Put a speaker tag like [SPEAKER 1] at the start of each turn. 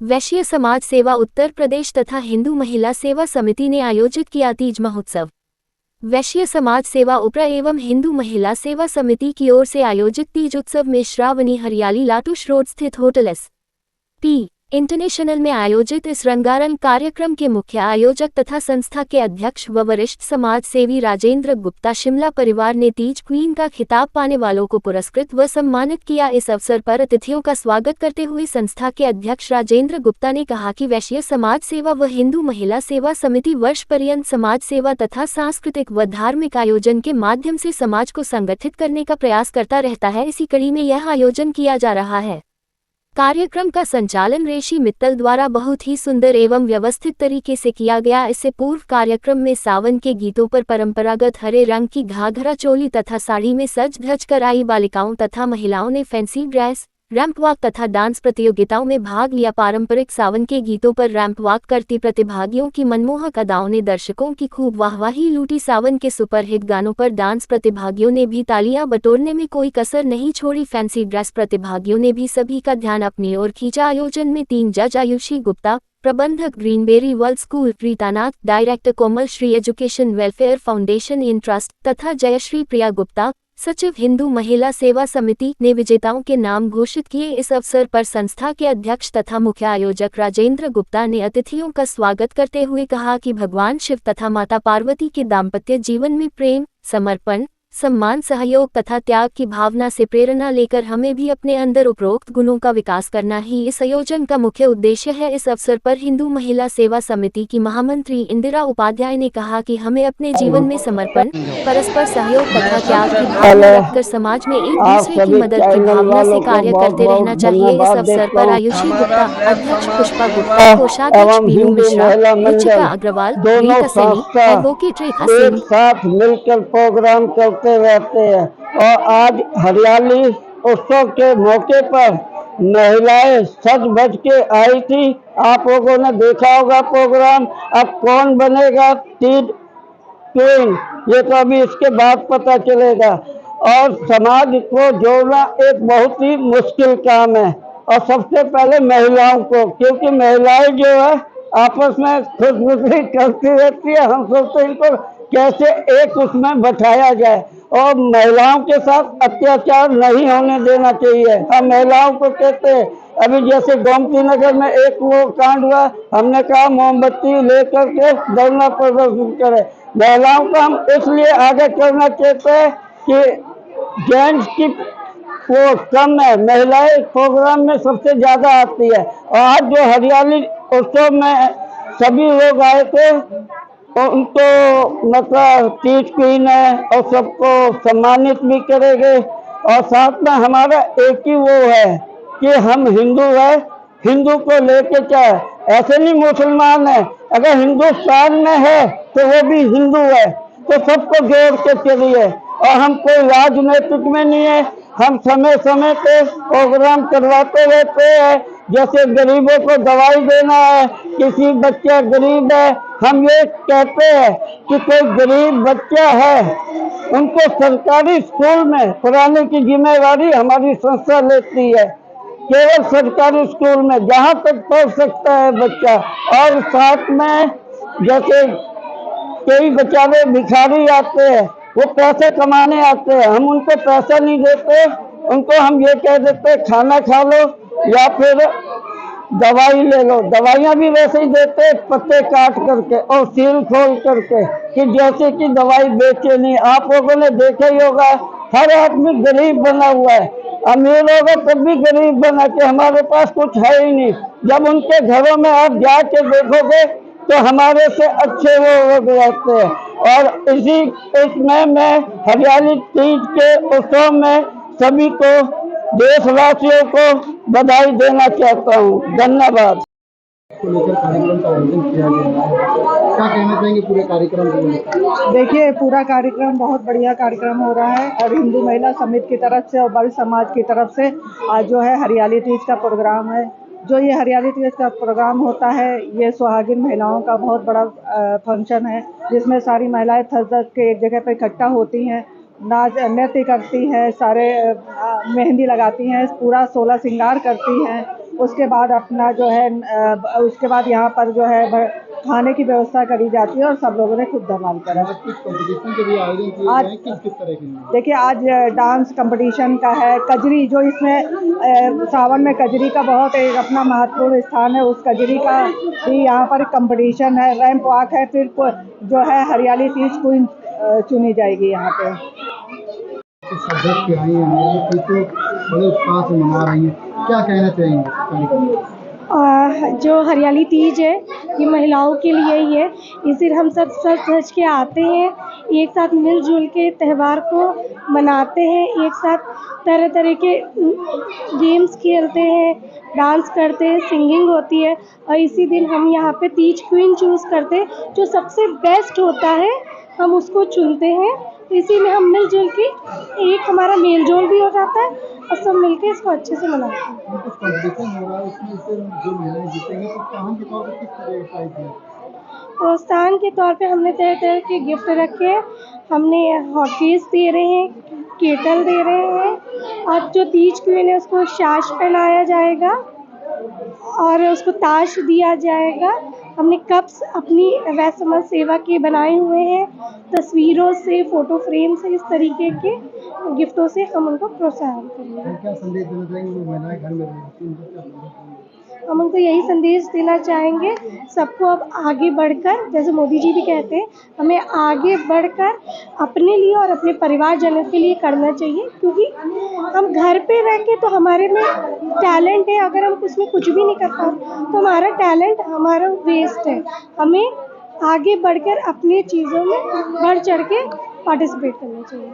[SPEAKER 1] वैश्य समाज सेवा उत्तर प्रदेश तथा हिंदू महिला सेवा समिति ने आयोजित किया तीज महोत्सव। वैश्य समाज सेवा उपरा एवं हिंदू महिला सेवा समिति की ओर से आयोजित तीज उत्सव में श्रावणी हरियाली लाटूश रोड स्थित होटल एस.पी. इंटरनेशनल में आयोजित इस रंगारंग कार्यक्रम के मुख्य आयोजक तथा संस्था के अध्यक्ष व वरिष्ठ समाज सेवी राजेंद्र गुप्ता शिमला परिवार ने तीज क्वीन का खिताब पाने वालों को पुरस्कृत व सम्मानित किया। इस अवसर पर अतिथियों का स्वागत करते हुए संस्था के अध्यक्ष राजेंद्र गुप्ता ने कहा कि वैश्य समाज सेवा व हिंदू महिला सेवा समिति वर्ष पर्यंत समाज सेवा तथा सांस्कृतिक व धार्मिक आयोजन के माध्यम से समाज को संगठित करने का प्रयास करता रहता है। इसी कड़ी में यह आयोजन किया जा रहा है। कार्यक्रम का संचालन ऋषि मित्तल द्वारा बहुत ही सुंदर एवं व्यवस्थित तरीके से किया गया। इससे पूर्व कार्यक्रम में सावन के गीतों पर परंपरागत हरे रंग की घाघरा चोली तथा साड़ी में सज धज कर आई बालिकाओं तथा महिलाओं ने फैंसी ड्रेस, रैंप वॉक तथा डांस प्रतियोगिताओं में भाग लिया। पारंपरिक सावन के गीतों पर रैंप वॉक करती प्रतिभागियों की मनमोहक अदाओं ने दर्शकों की खूब वाहवाही लूटी। सावन के सुपरहिट गानों पर डांस प्रतिभागियों ने भी तालियां बटोरने में कोई कसर नहीं छोड़ी। फैंसी ड्रेस प्रतिभागियों ने भी सभी का ध्यान अपनी ओर खींचा। आयोजन में 3 जज आयुषी गुप्ता, प्रबंधक ग्रीनबेरी वर्ल्ड स्कूल प्रीतानाथ, director Komal Shri education welfare foundation in trust तथा जयश्री प्रिया गुप्ता, सचिव हिंदू महिला सेवा समिति ने विजेताओं के नाम घोषित किए। इस अवसर पर संस्था के अध्यक्ष तथा मुख्य आयोजक राजेंद्र गुप्ता ने अतिथियों का स्वागत करते हुए कहा कि भगवान शिव तथा माता पार्वती के दाम्पत्य जीवन में प्रेम, समर्पण, सम्मान, सहयोग तथा त्याग की भावना से प्रेरणा लेकर हमें भी अपने अंदर उपरोक्त गुणों का विकास करना ही इस आयोजन का मुख्य उद्देश्य है। इस अवसर पर हिंदू महिला सेवा समिति की महामंत्री इंदिरा उपाध्याय ने कहा कि हमें अपने जीवन में समर्पण, परस्पर सहयोग तथा त्याग की भावना रखकर समाज में एक दूसरे की मदद की भावना से कार्य करते रहना चाहिए। इस अवसर पर आयुषी गुप्ता, अध्यक्ष पुष्पा गुप्ता, कोषाध्यक्ष बीनू मिश्रा, रुचिका अग्रवाल, रीता सैनी, एडवोकेट रेखा
[SPEAKER 2] एक
[SPEAKER 1] सिंह
[SPEAKER 2] साथ मिलकर प्रोग्राम करते रहते हैं। और आज हरियाली उत्सव के मौके पर महिलाएं सज बज के आई थी। आप लोगों ने देखा होगा प्रोग्राम। अब कौन बनेगा तीज क्वीन, ये तो अभी इसके बाद पता चलेगा। और समाज को जोड़ना एक बहुत ही मुश्किल काम है, और सबसे पहले महिलाओं को, क्योंकि महिलाएं जो है आपस में खुदकुशी करती रहती है। हम सोचते हैं इनको कैसे एक उसमें बैठाया जाए, और महिलाओं के साथ अत्याचार नहीं होने देना चाहिए। हम महिलाओं को कहते हैं, अभी जैसे गोमती नगर में एक वो कांड हुआ, हमने कहा मोमबत्ती लेकर के धरना प्रदर्शन करें। महिलाओं को हम इसलिए आगे करना चाहते हैं कि जेंट्स की वो कम है, महिलाएं प्रोग्राम में सबसे ज्यादा आती है। और आज जो हरियाली उत्सव में सभी लोग आए थे, उनको मतलब तीज क्वीन है और सबको सम्मानित भी करेंगे। और साथ में हमारा एक ही वो है कि हम हिंदू है, हिंदू को लेके चाहे ऐसे नहीं मुसलमान है, अगर हिंदुस्तान में है तो वो भी हिंदू है, तो सबको जोड़ के चलिए। और हम कोई राजनीतिक में नहीं है, हम समय समय पे प्रोग्राम करवाते रहते हैं। जैसे गरीबों को दवाई देना है, किसी बच्चा गरीब है, हम ये कहते हैं कि कोई गरीब बच्चा है उनको सरकारी स्कूल में पढ़ाने की जिम्मेवारी हमारी संस्था लेती है। केवल सरकारी स्कूल में जहाँ तक पढ़ सकता है बच्चा। और साथ में जैसे कई बेचारे भिखारी आते हैं, वो पैसे कमाने आते हैं, हम उनको पैसा नहीं देते, उनको हम ये कह देते खाना खा लो या फिर दवाई ले लो। दवाइयाँ भी वैसे ही देते, पत्ते काट करके और सील खोल करके, कि जैसे कि दवाई बेचे नहीं। आप लोगों ने देखा ही होगा, हर आदमी गरीब बना हुआ है, अमीर होगा तब भी गरीब बना के हमारे पास कुछ है ही नहीं। जब उनके घरों में आप जाके देखोगे तो हमारे से अच्छे वो लोग रहते हैं। और इसमें मैं हरियाली तीज के उत्सव में सभी को, देशवासियों को बधाई देना चाहता हूँ। धन्यवाद।
[SPEAKER 3] को लेकर कार्यक्रम का आयोजन किया गया है, क्या कहना चाहेंगे पूरे कार्यक्रम को लेकर?
[SPEAKER 4] देखिए, पूरा कार्यक्रम बहुत बढ़िया कार्यक्रम हो रहा है, और हिंदू महिला समिति की तरफ से और बड़े समाज की तरफ से आज जो है हरियाली तीज का प्रोग्राम है। जो ये हरियाली तीज का प्रोग्राम होता है, ये सुहागिन महिलाओं का बहुत बड़ा फंक्शन है, जिसमें सारी महिलाएं थस के एक जगह पर इकट्ठा होती हैं, नाच नृत्य करती हैं, सारे मेहंदी लगाती हैं, पूरा 16 श्रृंगार करती हैं, उसके बाद अपना जो है उसके बाद यहाँ पर जो है खाने की व्यवस्था करी जाती है और सब लोगों ने खुद धमाल करा।
[SPEAKER 3] कुछ कंपटीशन के भी आयोजन किए
[SPEAKER 4] आज
[SPEAKER 3] गए हैं, किस किस तरह के हैं?
[SPEAKER 4] देखिए, आज डांस कंपटीशन का है, कजरी जो इसमें सावन में कजरी का बहुत एक अपना महत्वपूर्ण स्थान है, उस कजरी का भी यहाँ पर कंपटीशन है, रैंप वॉक है, फिर जो है हरियाली तीज क्वीन चुनी जाएगी यहाँ पे।
[SPEAKER 3] कुछ सदस्य आई हैं हरियाली तीज को बड़े उत्साह से मना रही हैं, क्या कहना चाहेंगे?
[SPEAKER 5] जो हरियाली तीज है ये महिलाओं के लिए ही है। इस दिन हम सब सज धज के आते हैं, एक साथ मिलजुल के त्यौहार को मनाते हैं, एक साथ तरह तरह के गेम्स खेलते हैं, डांस करते हैं, सिंगिंग होती है और इसी दिन हम यहाँ पे तीज क्वीन चूज़ करते हैं। जो सबसे बेस्ट होता है हम उसको चुनते हैं, इसी में हम मिलजुल के एक हमारा मेल जोल भी हो जाता है और सब मिलके इसको अच्छे से मनाते हैं।
[SPEAKER 3] कुछ कंपटीशन हो रहा है, उसमें इससे जो महिलाएं जीतेंगी तो प्रोत्साहन के तौर पर किस तरह का प्राइज है?
[SPEAKER 5] प्रोत्साहन के तौर पे हमने तरह तरह के गिफ्ट रखे हैं। हमने हॉकीज दे रहे हैं, केटल दे रहे हैं और जो तीज क्वीन है उसको साश पहनाया जाएगा और उसको ताश दिया जाएगा। हमने कप्स अपनी वैश्य समाज सेवा के बनाए हुए हैं, तस्वीरों से, फ़ोटो फ्रेम से, इस तरीके के गिफ्टों से हम उनको प्रोत्साहन करेंगे।
[SPEAKER 3] क्या संदेश देना चाहेंगे वो महिलाएं घर में रहती हैं, उनको क्या संदेश देंगे?
[SPEAKER 5] हम उनको यही संदेश देना चाहेंगे, सबको अब आगे बढ़कर, जैसे मोदी जी भी कहते हैं, हमें आगे बढ़कर अपने लिए और अपने परिवारजनों के लिए करना चाहिए, क्योंकि हम घर पे रह के तो हमारे में टैलेंट है, अगर हम उसमें कुछ भी नहीं कर पाते तो हमारा टैलेंट हमारा वेस्ट है। हमें आगे बढ़कर अपनी चीज़ों में बढ़ चढ़ के पार्टिसिपेट करना चाहिए।